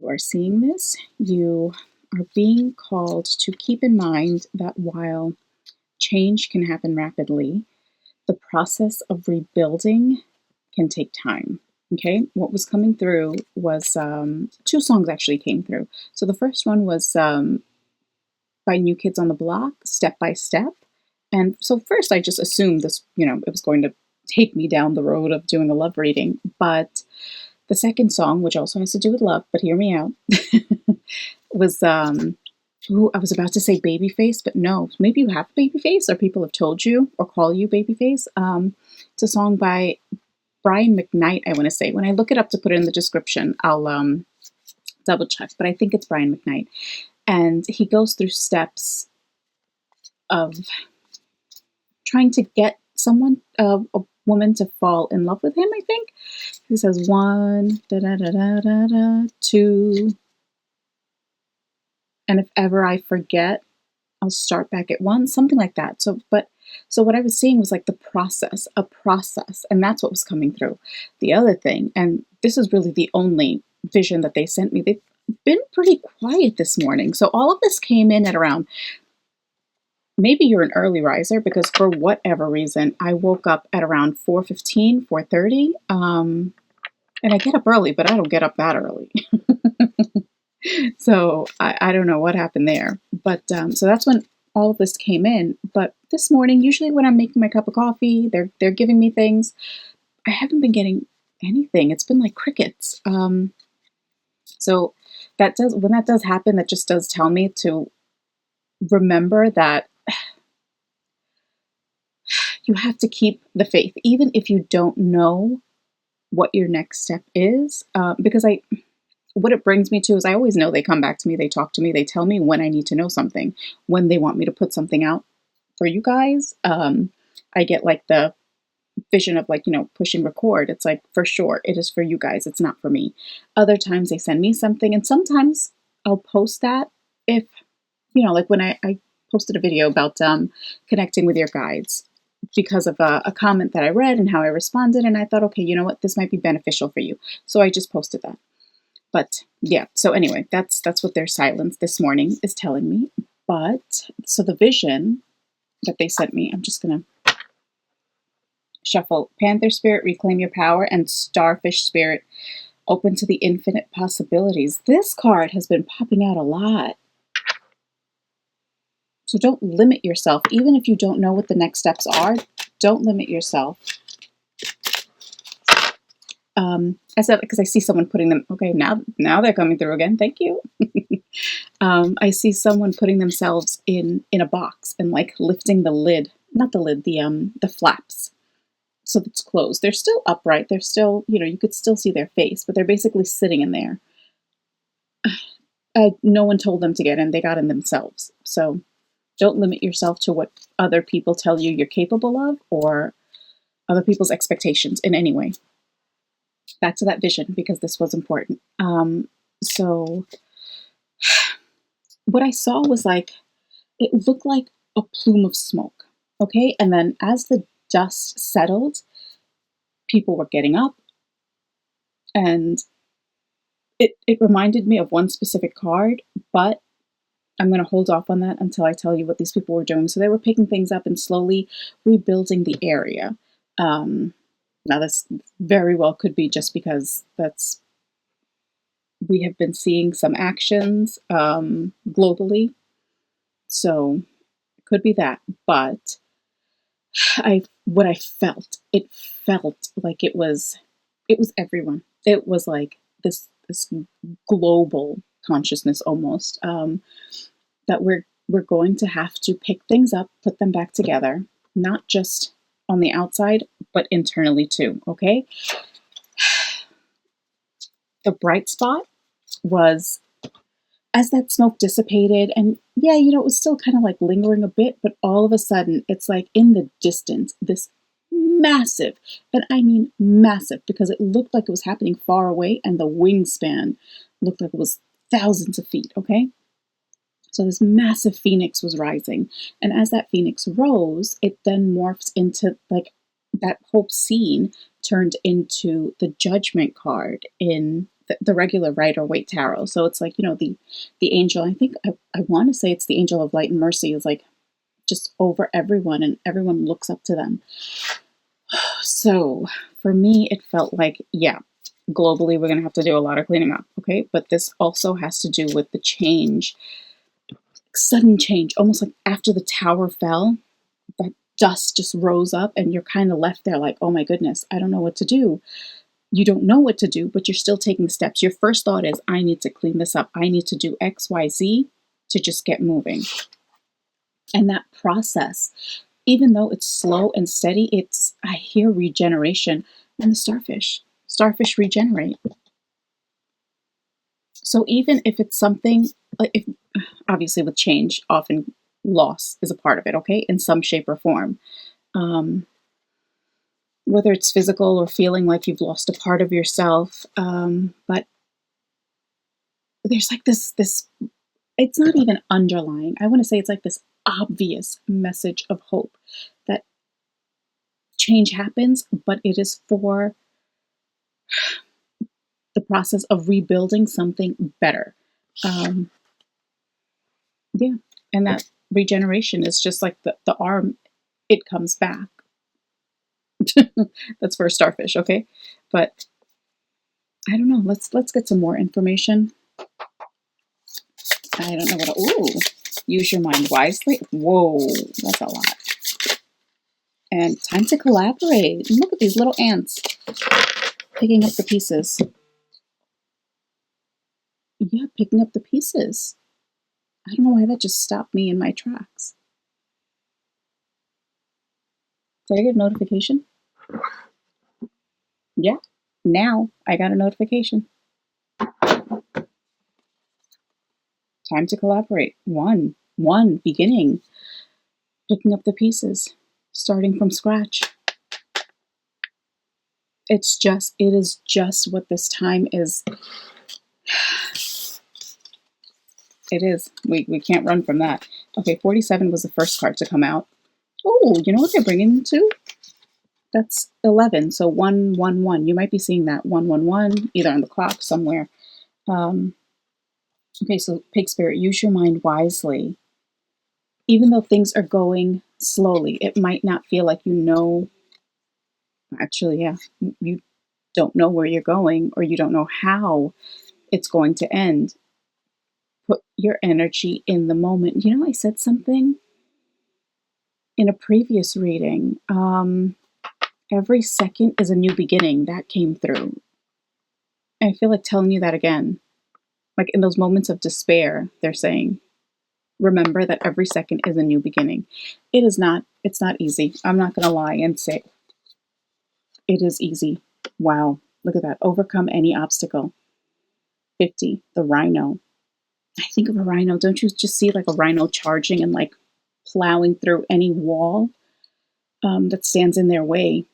You are seeing this, you are being called to keep in mind that while change can happen rapidly, the process of rebuilding can take time. Okay, what was coming through was two songs actually came through. So the first one was by New Kids on the Block, Step by Step. And so first I just assumed this, it was going to take me down the road of doing a love reading. But the second song, which also has to do with love, but hear me out, was I was about to say Babyface, but no, maybe you have Babyface, or people have told you or call you Babyface. It's a song by Brian McKnight, I want to say. When I look it up to put it in the description, I'll double check, but I think it's Brian McKnight. And he goes through steps of trying to get someone, a woman, to fall in love with him, I think. He says 1, da da da da da da, 2, and if ever I forget, I'll start back at 1, something like that. So what I was seeing was like a process, and that's what was coming through. The other thing, and this is really the only vision that they sent me, they've been pretty quiet this morning. So all of this came in at around, maybe you're an early riser, because for whatever reason, I woke up at around 4:15, 4:30, and I get up early, but I don't get up that early. So I don't know what happened there. But so that's when all of this came in. But this morning, usually when I'm making my cup of coffee, they're giving me things. I haven't been getting anything. It's been like crickets. So when that does happen, that just does tell me to remember that you have to keep the faith, even if you don't know what your next step is. Because what it brings me to is I always know they come back to me, they talk to me, they tell me when I need to know something, when they want me to put something out for you guys. I get like the vision of like, pushing record. It's like, for sure, it is for you guys. It's not for me. Other times they send me something, and sometimes I'll post that if, like when I posted a video about connecting with your guides because of a comment that I read and how I responded. And I thought, okay, you know what, this might be beneficial for you. So I just posted that. But yeah, so anyway, that's what their silence this morning is telling me. But so the vision that they sent me, I'm just going to shuffle Panther Spirit, Reclaim Your Power, and Starfish Spirit, Open to the Infinite Possibilities. This card has been popping out a lot. So don't limit yourself. Even if you don't know what the next steps are, don't limit yourself. I said, because I see someone putting them, okay, now they're coming through again. Thank you. I see someone putting themselves in a box and like lifting the lid, not the lid, the flaps. So it's closed. They're still upright. They're still, you could still see their face, but they're basically sitting in there. No one told them to get in. They got in themselves. So don't limit yourself to what other people tell you you're capable of, or other people's expectations in any way. Back to that vision, because this was important. So what I saw was like, it looked like a plume of smoke. Okay. And then as the dust settled, people were getting up, and it reminded me of one specific card, but I'm going to hold off on that until I tell you what these people were doing. So they were picking things up and slowly rebuilding the area. Now this very well could be just because we have been seeing some actions globally. So it could be that, but it felt like it was everyone. It was like this global consciousness almost, that we're going to have to pick things up, put them back together, not just on the outside, but internally too, okay? The bright spot was as that smoke dissipated, and yeah, it was still kind of like lingering a bit, but all of a sudden, it's like in the distance, this massive, and I mean massive, because it looked like it was happening far away, and the wingspan looked like it was thousands of feet, okay? So this massive phoenix was rising. And as that phoenix rose, it then morphs into like that whole scene turned into the judgment card in the regular Rider Waite tarot. So it's like, the angel, I think I want to say it's the angel of light and mercy is like just over everyone, and everyone looks up to them. So for me, it felt like, yeah, globally, we're going to have to do a lot of cleaning up. Okay. But this also has to do with the change, sudden change, almost like after the tower fell, that dust just rose up and you're kind of left there like, oh my goodness, I don't know what to do. You don't know what to do, but you're still taking steps. Your first thought is, I need to clean this up. I need to do X, Y, Z to just get moving. And that process, even though it's slow and steady, I hear regeneration. And the starfish regenerate. So even if it's something, if obviously with change, often loss is a part of it, okay, in some shape or form. Whether it's physical or feeling like you've lost a part of yourself. But there's like this, it's not even underlying. I want to say it's like this obvious message of hope that change happens, but it is for the process of rebuilding something better. Yeah. And that regeneration is just like the arm, it comes back. That's for a starfish, okay? But I don't know. Let's get some more information. I don't know what. Ooh, use your mind wisely. Whoa, that's a lot. And time to collaborate. Look at these little ants picking up the pieces. Yeah, picking up the pieces. I don't know why that just stopped me in my tracks. Did I get a notification? Yeah, now I got a notification. Time to collaborate. One, beginning. Picking up the pieces. Starting from scratch. It is just what this time is. It is. We can't run from that. Okay, 47 was the first card to come out. Oh, you know what they're bringing too? That's 11. So 111. You might be seeing that 111 either on the clock somewhere. Okay, so Pig Spirit, use your mind wisely. Even though things are going slowly, it might not feel like you know. Actually, yeah, you don't know where you're going, or you don't know how it's going to end. Put your energy in the moment. You know, I said something in a previous reading. Every second is a new beginning. That came through. And I feel like telling you that again. Like in those moments of despair, they're saying, remember that every second is a new beginning. It's not easy. I'm not going to lie and say it is easy. Wow. Look at that. Overcome any obstacle. 50, the rhino. I think of a rhino. Don't you just see like a rhino charging and like plowing through any wall that stands in their way?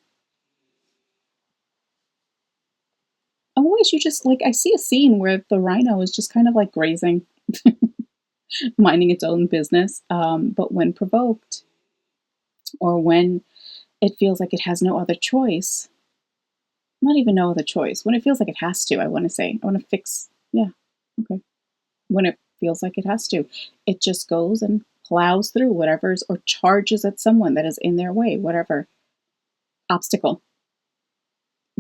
Otherwise, you just like, I see a scene where the rhino is just kind of like grazing, minding its own business. But when provoked, or when it feels like it has no other choice, not even no other choice, when it feels like it has to, I want to say, I want to fix, yeah, okay. When it feels like it has to, it just goes and plows through whatever's, or charges at someone that is in their way, whatever obstacle,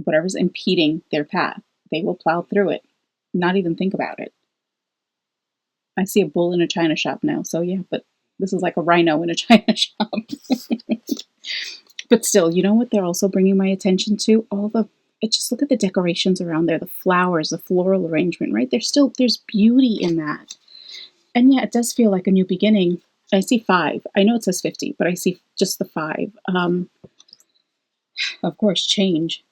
whatever's impeding their path, they will plow through it, not even think about it. I see a bull in a china shop now, so yeah, but this is like a rhino in a china shop. But still, you know what they're also bringing my attention to? Just look at the decorations around there, the flowers, the floral arrangement, right? There's beauty in that. And yeah, it does feel like a new beginning. I see 5. I know it says 50, but I see just the 5. Of course, change,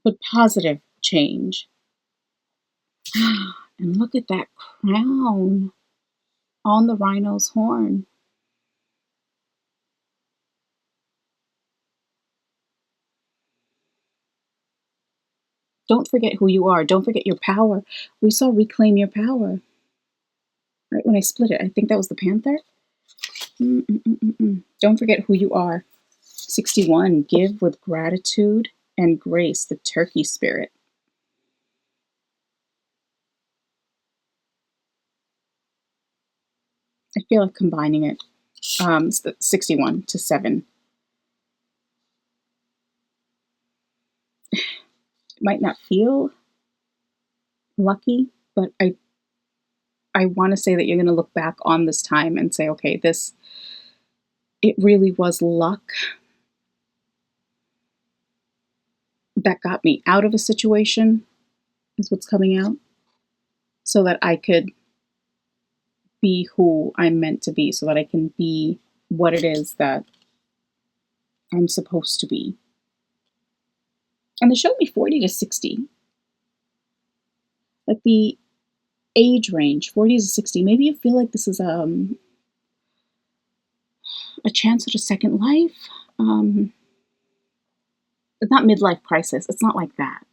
but positive change. And look at that crown on the rhino's horn. Don't forget who you are. Don't forget your power. We saw reclaim your power. Right when I split it, I think that was the panther. Don't forget who you are. 61, give with gratitude and grace, the turkey spirit. I feel like combining it, 61 to 7. It might not feel lucky, but I want to say that you're going to look back on this time and say, okay, it really was luck that got me out of a situation, is what's coming out, so that I could be who I'm meant to be, so that I can be what it is that I'm supposed to be. And they showed me 40 to 60. Like the age range, 40 to 60. Maybe you feel like this is a chance at a second life. It's not midlife crisis. It's not like that.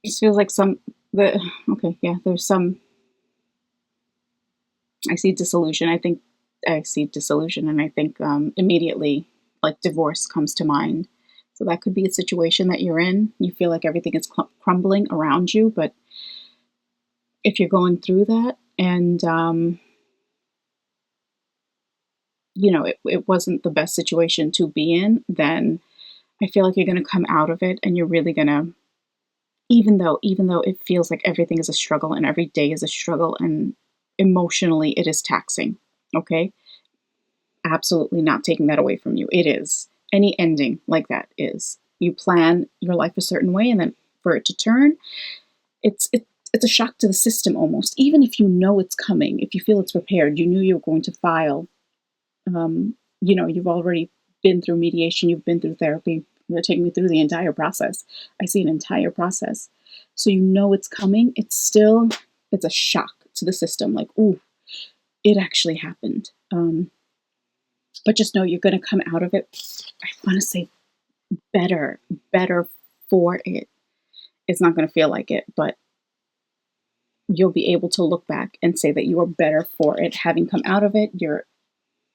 It just feels like there's some, I see disillusion. I see disillusion, and I think immediately, like, divorce comes to mind. So that could be a situation that you're in. You feel like everything is crumbling around you, but if you're going through that and, it wasn't the best situation to be in, then I feel like you're going to come out of it, and you're really going to, even though it feels like everything is a struggle and every day is a struggle and emotionally it is taxing, okay? Absolutely not taking that away from you. It is. Any ending like that is. You plan your life a certain way, and then for it to turn, it's a shock to the system almost. Even if you know it's coming, if you feel it's prepared, you knew you were going to file. You've already been through mediation, you've been through therapy. They're taking me through the entire process. I see an entire process. So you know it's coming. It's a shock to the system. Like, ooh, it actually happened. But just know you're going to come out of it, I want to say, better for it. It's not going to feel like it, but you'll be able to look back and say that you are better for it. Having come out of it, you're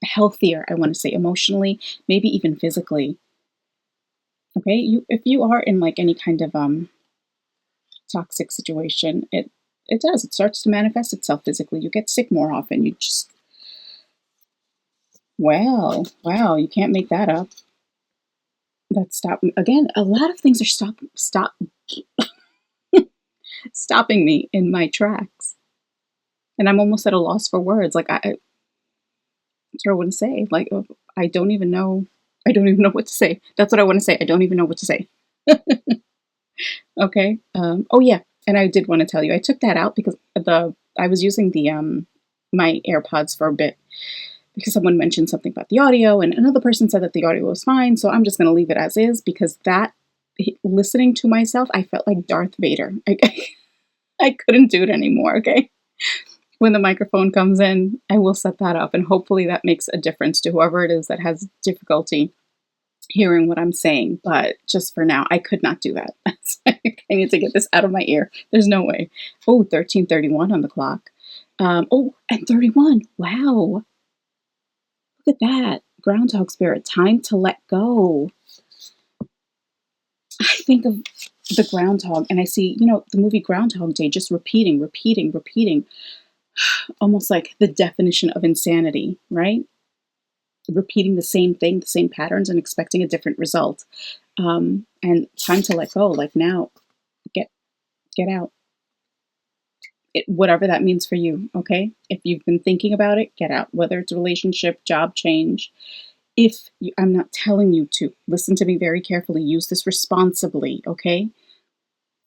healthier, I want to say, emotionally, maybe even physically. Okay, if you are in like any kind of toxic situation, it starts to manifest itself physically. You get sick more often. You just, wow, you can't make that up. That's again, a lot of things are stopping me in my tracks, and I'm almost at a loss for words. Like, I sure wouldn't say. Like, I don't even know what to say. That's what I want to say. I don't even know what to say. Okay. Oh yeah, and I did want to tell you, I took that out because I was using the my AirPods for a bit because someone mentioned something about the audio, and another person said that the audio was fine. So I'm just going to leave it as is, because listening to myself, I felt like Darth Vader. I couldn't do it anymore. Okay. When the microphone comes in, I will set that up, and hopefully that makes a difference to whoever it is that has difficulty hearing what I'm saying. But just for now, I could not do that. I need to get this out of my ear. There's no way. Oh, 13:31 on the clock. And 31. Wow. Look at that. Groundhog Spirit. Time to let go. I think of the groundhog, and I see, the movie Groundhog Day, just repeating, almost like the definition of insanity, right? Repeating the same thing, the same patterns, and expecting a different result. And time to let go. Like, now, get out. Whatever that means for you, okay? If you've been thinking about it, get out. Whether it's a relationship, job change. I'm not telling you to. Listen to me very carefully. Use this responsibly, okay?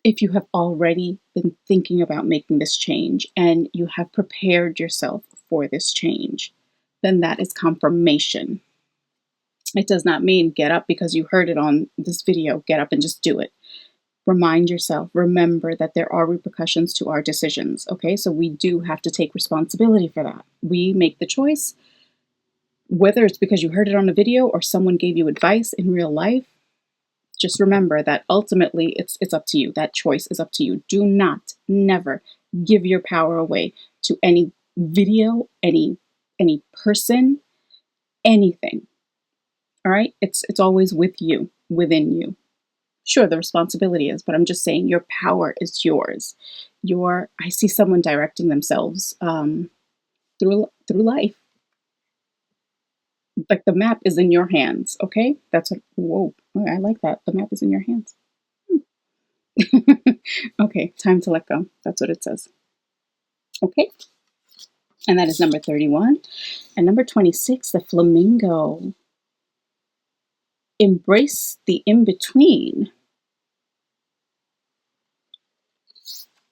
If you have already been thinking about making this change and you have prepared yourself for this change, then that is confirmation. It does not mean get up because you heard it on this video. Get up and just do it. Remind yourself, remember that there are repercussions to our decisions, okay? So we do have to take responsibility for that. We make the choice, whether it's because you heard it on a video or someone gave you advice in real life. Just remember that ultimately it's up to you. That choice is up to you. Do not, never give your power away to any video, any person, anything. All right? It's always with you, within you. Sure, the responsibility is, but I'm just saying your power is yours. I see someone directing themselves through life. Like the map is in your hands, okay? That's what, whoa, I like that. The map is in your hands. Okay, time to let go. That's what it says. Okay, and that is number 31. And number 26, the flamingo. Embrace the in-between.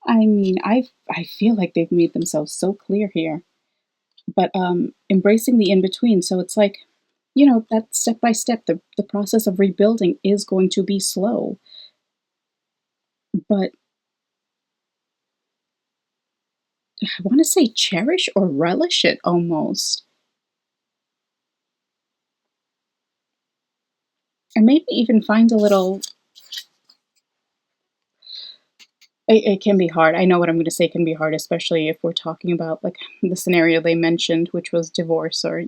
I mean, I feel like they've made themselves so clear here. But embracing the in-between. So it's like, that step by step, the process of rebuilding is going to be slow. But I want to say cherish or relish it almost. And maybe even find a little. It can be hard. I know what I'm going to say can be hard, especially if we're talking about like the scenario they mentioned, which was divorce or,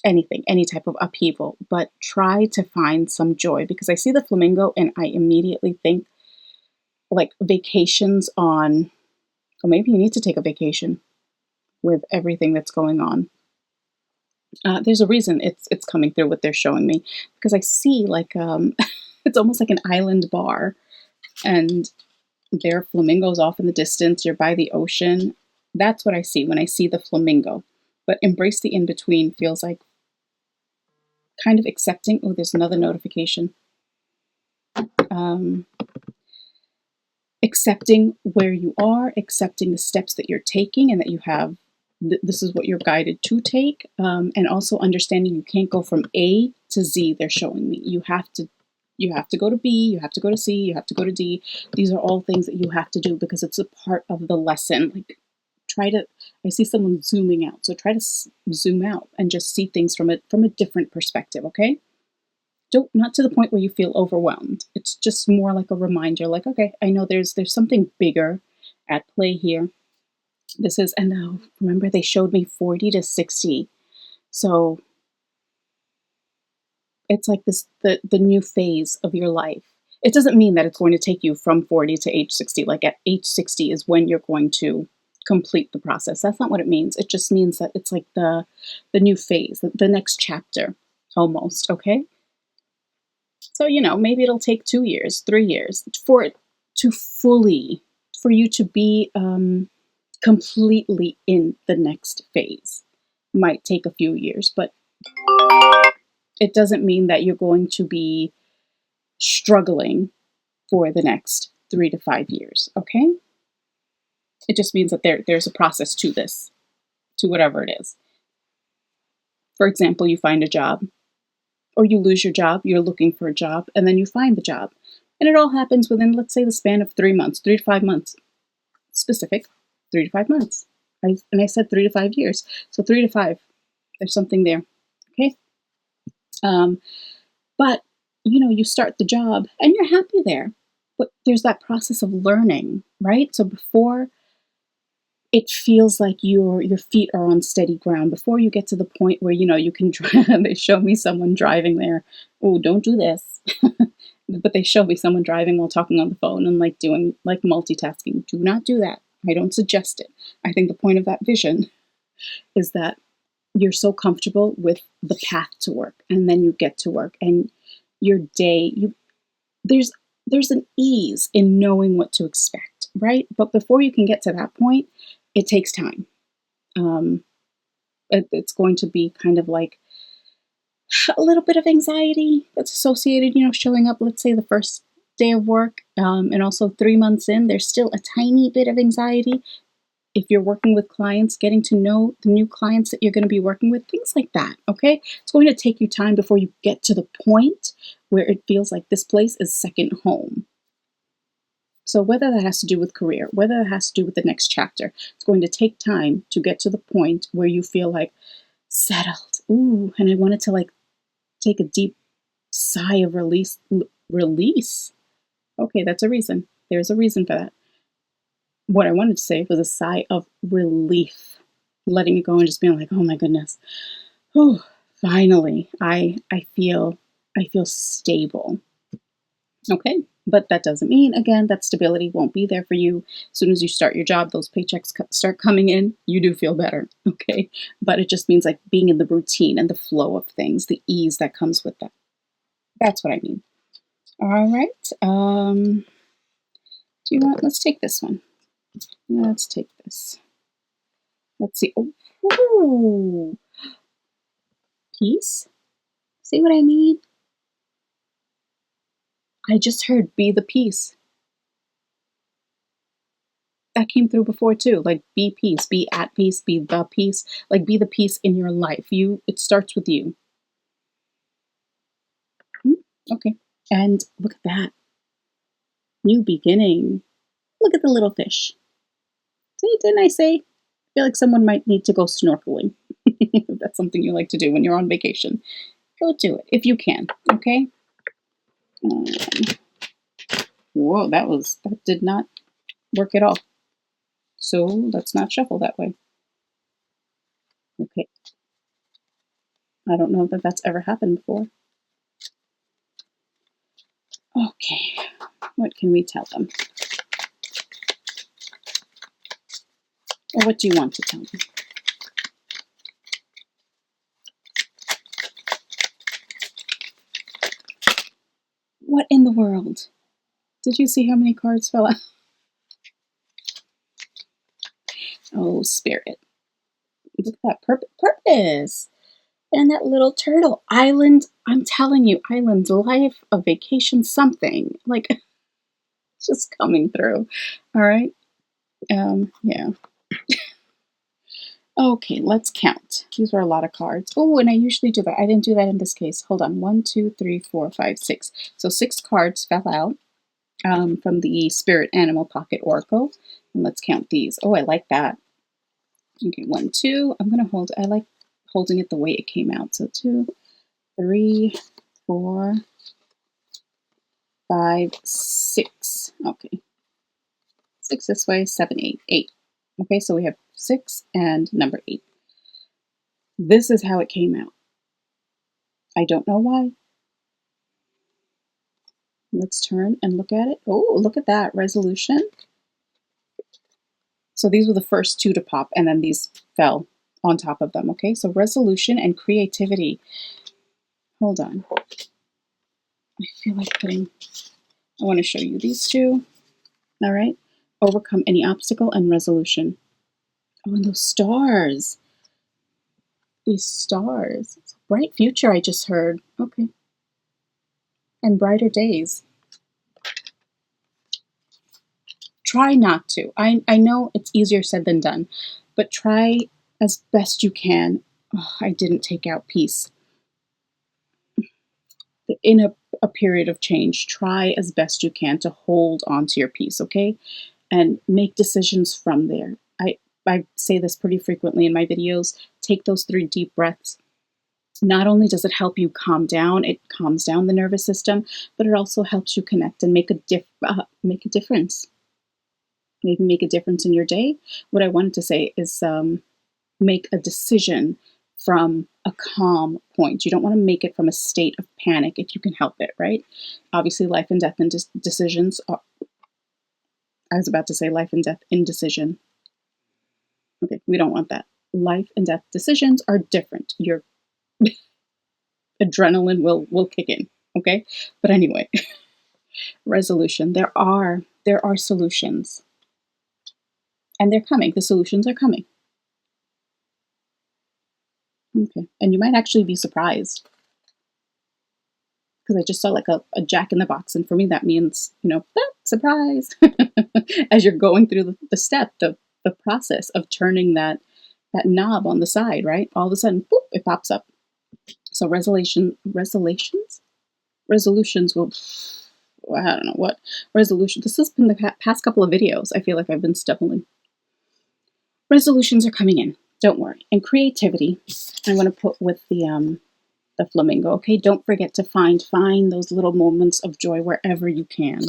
anything, any type of upheaval. But try to find some joy, because I see the flamingo and I immediately think like vacations on, or maybe you need to take a vacation with everything that's going on. There's a reason it's coming through what they're showing me, because I see like it's almost like an island bar, and there are flamingos off in the distance. You're by the ocean. That's what I see when I see the flamingo. But embrace the in between feels like kind of accepting. Oh, there's another notification. Accepting where you are, accepting the steps that you're taking, and that you have. This is what you're guided to take, and also understanding you can't go from A to Z. They're showing me you have to go to B, you have to go to C, you have to go to D. These are all things that you have to do because it's a part of the lesson. Like, I see someone zooming out, so try to zoom out and just see things from a different perspective. Okay, not to the point where you feel overwhelmed. It's just more like a reminder. Like, okay, I know there's something bigger at play here. This is, and now remember they showed me 40 to 60. So it's like this, the new phase of your life. It doesn't mean that it's going to take you from 40 to age 60. Like at age 60 is when you're going to complete the process. That's not what it means. It just means that it's like the new phase, the next chapter almost, okay? So, maybe it'll take 2 years, 3 years for it to for you to be completely in the next phase. Might take a few years, but it doesn't mean that you're going to be struggling for the next 3 to 5 years, okay? It just means that there's a process to this, to whatever it is. For example, you find a job, or you lose your job, you're looking for a job, and then you find the job. And it all happens within, let's say, the span of 3 months, 3 to 5 months. Specific, 3 to 5 months. I said 3 to 5 years. So 3 to 5, there's something there, okay? But, you start the job and you're happy there. But there's that process of learning, right? So before it feels like your feet are on steady ground, before you get to the point where, you can drive, they show me someone driving there. Oh, don't do this. But they show me someone driving while talking on the phone and like doing like multitasking. Do not do that. I don't suggest it. I think the point of that vision is that you're so comfortable with the path to work, and then you get to work, and your day, there's an ease in knowing what to expect, right? But before you can get to that point, it takes time. It's going to be kind of like a little bit of anxiety that's associated, showing up, let's say the first day of work, and also 3 months in, there's still a tiny bit of anxiety. If you're working with clients, getting to know the new clients that you're going to be working with, things like that, okay? It's going to take you time before you get to the point where it feels like this place is second home. So whether that has to do with career, whether it has to do with the next chapter, it's going to take time to get to the point where you feel like settled. Ooh, and I wanted to like take a deep sigh of release. Release. Okay, that's a reason. There's a reason for that. What I wanted to say was a sigh of relief, letting it go and just being like, oh my goodness. Oh, finally, I feel stable. Okay, But that doesn't mean, again, that stability won't be there for you. As soon as you start your job, those paychecks start coming in, you do feel better, okay? But it just means like being in the routine and the flow of things, the ease that comes with that. That's what I mean. All right. Let's take this one. Let's take this. Let's see. Oh, ooh, peace. See what I mean? I just heard be the peace. That came through before too. Like be peace, be at peace, be the peace. Like be the peace in your life. It starts with you. Okay. And look at that. New beginning. Look at the little fish. See, didn't I say? I feel like someone might need to go snorkeling. If that's something you like to do when you're on vacation. Go do it if you can. Okay. Um, whoa, that did not work at all. So let's not shuffle that way. Okay. I don't know that that's ever happened before. Okay. What can we tell them? Or what do you want to tell them? What in the world? Did you see how many cards fell out? Oh, spirit. Look at that purpose. And that little turtle. Island. I'm telling you, island life, a vacation, something. Like, it's just coming through. All right. Yeah. Okay, let's count. These were a lot of cards. Oh, and I usually do that. I didn't do that in this case. Hold on. 1, 2, 3, 4, 5, 6. So 6 cards fell out from the Spirit Animal Pocket Oracle. And let's count these. Oh, I like that. Okay, 1, 2. I'm going to hold. I like holding it the way it came out. So 2, 3, 4, 5, 6. Okay. 6 this way, 7, 8. 8. Okay, so we have 6 and number 8. This is how it came out. I don't know why. Let's turn and look at it. Oh, look at that. Resolution. So these were the first 2 to pop, and then these fell on top of them. Okay, so resolution and creativity. Hold on. I feel like I want to show you these 2. All right. Overcome any obstacle and resolution. Oh, and those stars. These stars. It's a bright future, I just heard. Okay. And brighter days. Try not to. I know it's easier said than done, but try as best you can. Oh, I didn't take out peace. In a period of change, try as best you can to hold on to your peace, okay? And make decisions from there. I say this pretty frequently in my videos. Take those 3 deep breaths. Not only does it help you calm down, it calms down the nervous system, but it also helps you connect and make a difference. Maybe make a difference in your day. What I wanted to say is make a decision from a calm point. You don't want to make it from a state of panic if you can help it, right? Obviously, life and death and decisions are, I was about to say life and death indecision. Okay, we don't want that. Life and death decisions are different. Your adrenaline will kick in, okay? But anyway, resolution. There are solutions. And they're coming. The solutions are coming. Okay. And you might actually be surprised. Because I just saw like a jack in the box. And for me, that means, surprise. As you're going through the step, the process of turning that knob on the side, right? All of a sudden, boop, it pops up. So resolutions will, I don't know what, resolution. This has been the past couple of videos. I feel like I've been stumbling. Resolutions are coming in. Don't worry. And creativity, I want to put with the flamingo. Okay, don't forget to find those little moments of joy wherever you can.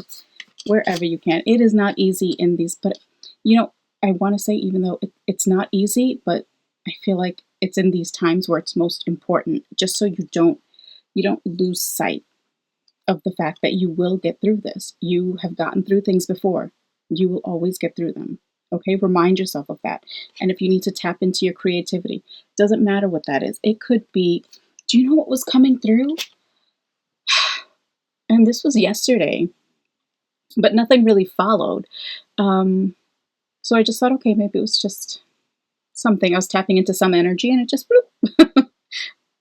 Wherever you can. It is not easy in these, but I want to say, even though it's not easy, but I feel like it's in these times where it's most important, just so you don't lose sight of the fact that you will get through this. You have gotten through things before. You will always get through them. Okay, remind yourself of that. And if you need to tap into your creativity, doesn't matter what that is. It could be, do you know what was coming through? And this was yesterday, but nothing really followed. So I just thought, okay, maybe it was just something. I was tapping into some energy and it just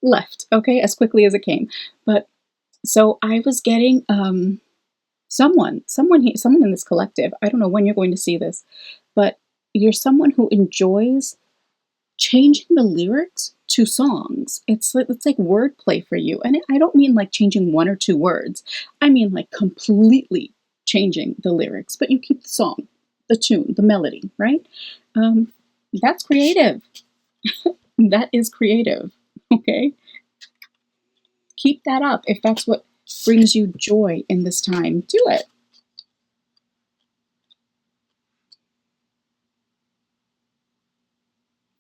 left, okay, as quickly as it came. But so I was getting someone in this collective. I don't know when you're going to see this, but you're someone who enjoys changing the lyrics to songs. It's like wordplay for you. And I don't mean like changing one or two words. I mean like completely changing the lyrics, but you keep the song, the tune, the melody, right? That's creative. That is creative. Okay? Keep that up. If that's what brings you joy in this time, do it.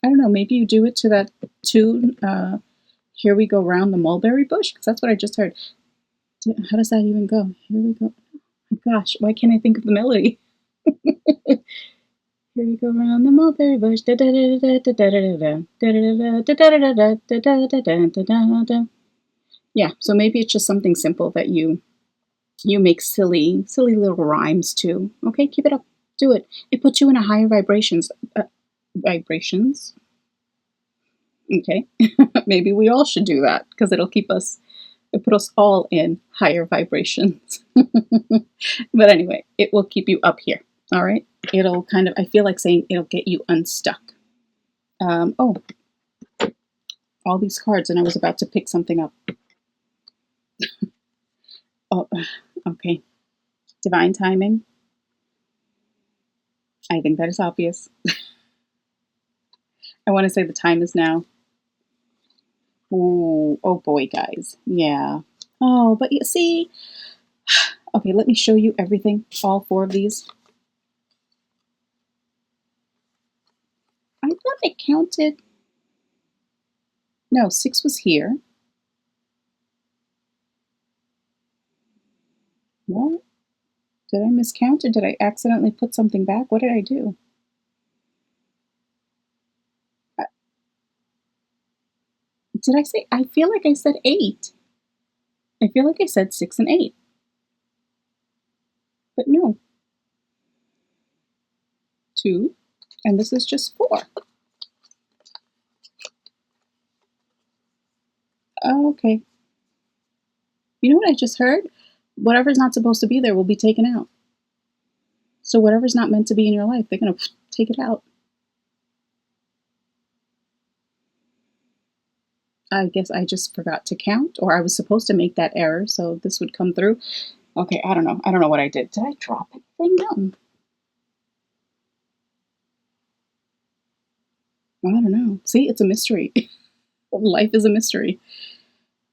I don't know, maybe you do it to that tune, Here We Go Round the Mulberry Bush, because that's what I just heard. How does that even go? Here we go. Oh my gosh, why can't I think of the melody? Here we go round the mulberry bush. Yeah, so maybe it's just something simple that you make silly little rhymes to. Okay, keep it up. Do it. It puts you in a higher vibrations. Okay, maybe we all should do that because it'll put us all in higher vibrations. But anyway, it will keep you up here. All right. It'll kind of, I feel like saying it'll get you unstuck. Oh, all these cards, and I was about to pick something up. Oh, okay. Divine timing. I think that is obvious. I want to say the time is now. Ooh, oh boy, guys. Yeah. Oh, but you see. Okay, let me show you everything. All four of these. I thought I counted. No, 6 was here. What? Did I miscount or did I accidentally put something back? What did I do? Did I say? I feel like I said 8. I feel like I said 6 and 8. But no. 2. And this is just 4. Oh, okay. You know what I just heard? Whatever's not supposed to be there will be taken out. So whatever's not meant to be in your life, they're going to take it out. I guess I just forgot to count, or I was supposed to make that error, so this would come through. Okay, I don't know. I don't know what I did. Did I drop anything? No. I don't know. See, it's a mystery. Life is a mystery.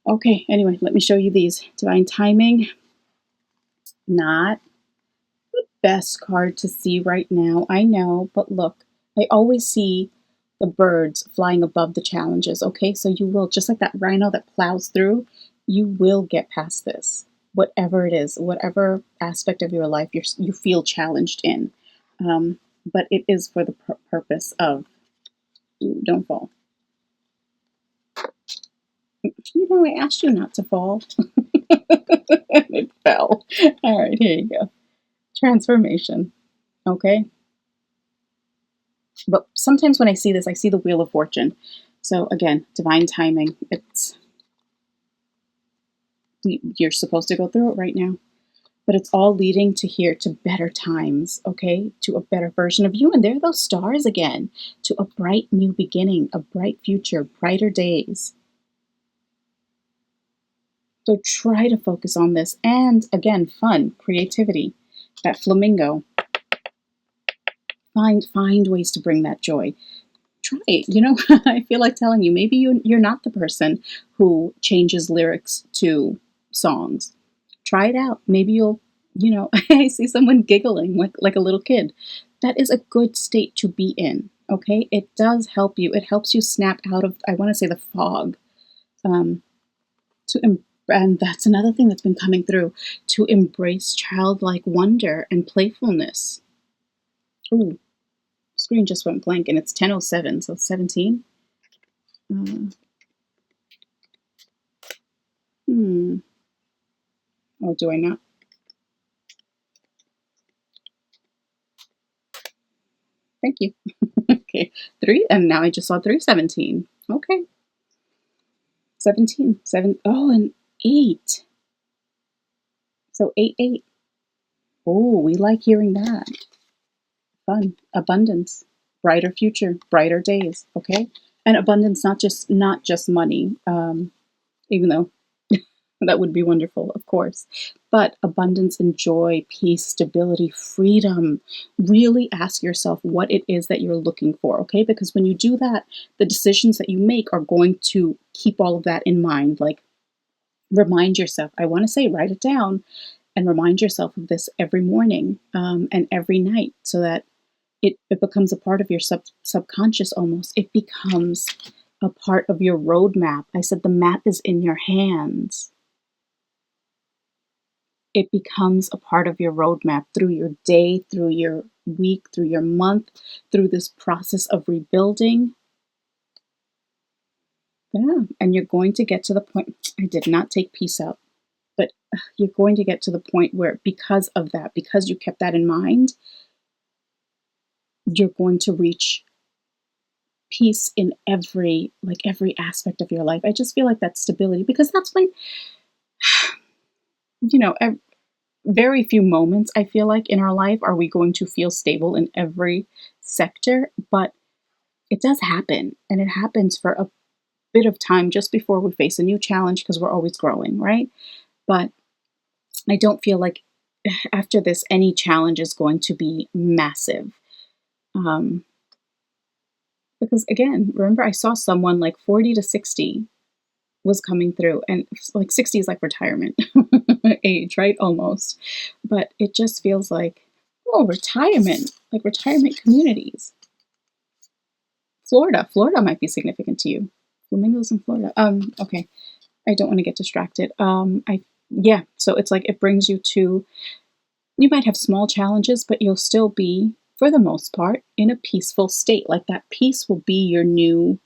Okay, anyway, let me show you these. Divine timing. Not the best card to see right now. I know, but look, I always see the birds flying above the challenges, okay? So you will, just like that rhino that plows through, you will get past this. Whatever it is, whatever aspect of your life you feel challenged in. But it is for the purpose of, don't fall. You know, I asked you not to fall. It fell. All right, here you go. Transformation. Okay. But sometimes when I see this, I see the Wheel of Fortune. So again, divine timing. You're supposed to go through it right now. But it's all leading to here, to better times, okay? To a better version of you. And there are those stars again. To a bright new beginning, a bright future, brighter days. So try to focus on this. And again, fun, creativity, that flamingo. Find ways to bring that joy. Try it. You know, I feel like telling you, maybe you're not the person who changes lyrics to songs. Try it out. Maybe you'll, I see someone giggling like a little kid. That is a good state to be in, okay? It does help you. It helps you snap out of, I want to say, the fog, to And that's another thing that's been coming through, to embrace childlike wonder and playfulness. Ooh, screen just went blank and it's 10:07, so 17. Oh, do I not? Thank you. Okay, 3, and now I just saw 3:17. Okay, 17, 7. Oh, and 8. So 8, 8. Oh, we like hearing that. Fun, abundance, brighter future, brighter days. Okay, and abundance, not just money. Even though that would be wonderful, of course. But abundance and joy, peace, stability, freedom. Really ask yourself what it is that you're looking for, okay? Because when you do that, the decisions that you make are going to keep all of that in mind. Like, remind yourself, I want to say, write it down and remind yourself of this every morning and every night, so that it becomes a part of your subconscious almost. It becomes a part of your roadmap. I said the map is in your hands. It becomes a part of your roadmap through your day, through your week, through your month, through this process of rebuilding. Yeah, and you're going to get to the point, I did not take peace out, but you're going to get to the point where, because of that, because you kept that in mind, you're going to reach peace in every aspect of your life. I just feel like that stability, because that's when, you know, very few moments, I feel like, in our life are we going to feel stable in every sector, but it does happen, and it happens for a bit of time just before we face a new challenge, because we're always growing, right? But I don't feel like after this any challenge is going to be massive. Because again, remember, I saw someone like 40 to 60 was coming through, and like 60 is like retirement age, right? Almost. But it just feels like, oh, retirement, like retirement communities. Florida might be significant to you. Flamingos in Florida. Okay. I don't want to get distracted. Yeah, so it's like it brings you to, you might have small challenges, but you'll still be, for the most part, in a peaceful state. Like, that peace will be your new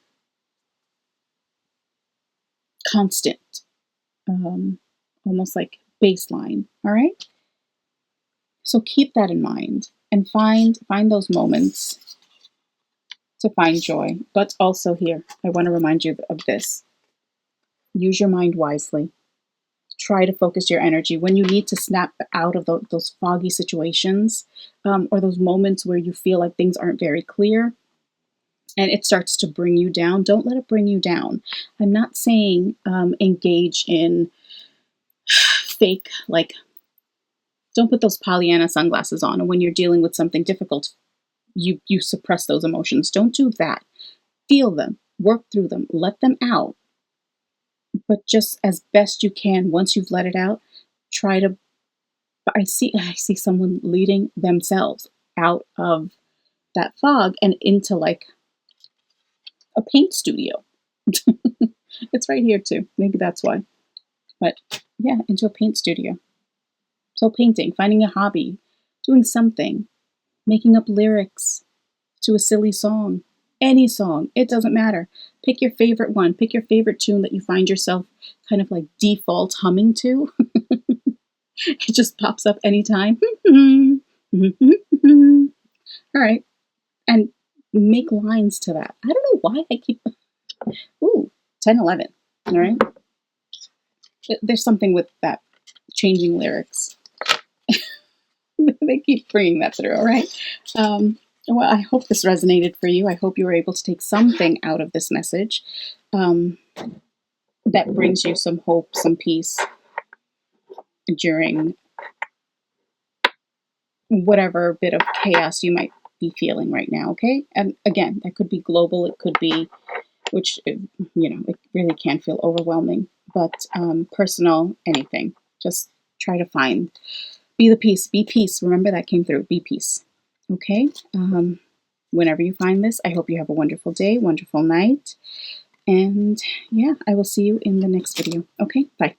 constant, almost like baseline. All right. So keep that in mind and find those moments to find joy. But also, here, I want to remind you of this. Use your mind wisely. Try to focus your energy when you need to snap out of those foggy situations, or those moments where you feel like things aren't very clear and it starts to bring you down. Don't let it bring you down. I'm not saying engage in fake, like, don't put those Pollyanna sunglasses on, and when you're dealing with something difficult, you suppress those emotions. Don't do that. Feel them, work through them, let them out. But just as best you can, once you've let it out, try to, I see someone leading themselves out of that fog and into like a paint studio. It's right here too. Maybe that's why. But yeah, into a paint studio. So painting, finding a hobby, doing something, making up lyrics to a silly song, any song, it doesn't matter. Pick your favorite one. Pick your favorite tune that you find yourself kind of like default humming to. It just pops up anytime. All right. And make lines to that. I don't know why I keep, ooh, 10, 11. All right. There's something with that changing lyrics. They keep bringing that through. All right. Well, I hope this resonated for you. I hope you were able to take something out of this message that brings you some hope, some peace during whatever bit of chaos you might be feeling right now. Okay. And again, that could be global. It could be, which, it really can feel overwhelming, but personal, anything. Just try to find, be the peace, be peace. Remember that came through, be peace. Okay. Whenever you find this, I hope you have a wonderful day, wonderful night. And yeah, I will see you in the next video. Okay. Bye.